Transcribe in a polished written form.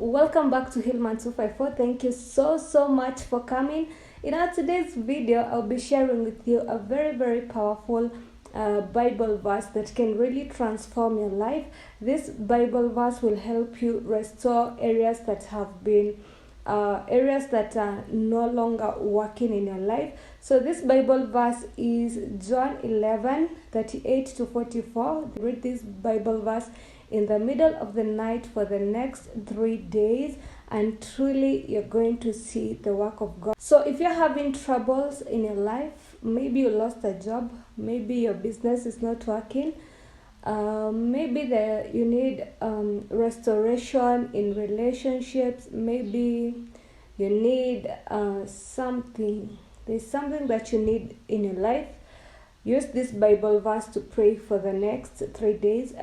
Welcome back to Hillman 254. Thank you so much for coming. In our today's video, I'll be sharing with you a very powerful Bible verse that can really transform your life. This Bible verse will help you restore areas that have been areas that are no longer working in your life. So this Bible verse is John 11:38-44. Read this Bible verse in the middle of the night for the next 3 days, and truly you're going to see the work of God. So if you're having troubles in your life, maybe you lost a job, maybe your business is not working, maybe you need restoration in relationships, maybe you need there's something that you need in your life, use this Bible verse to pray for the next 3 days.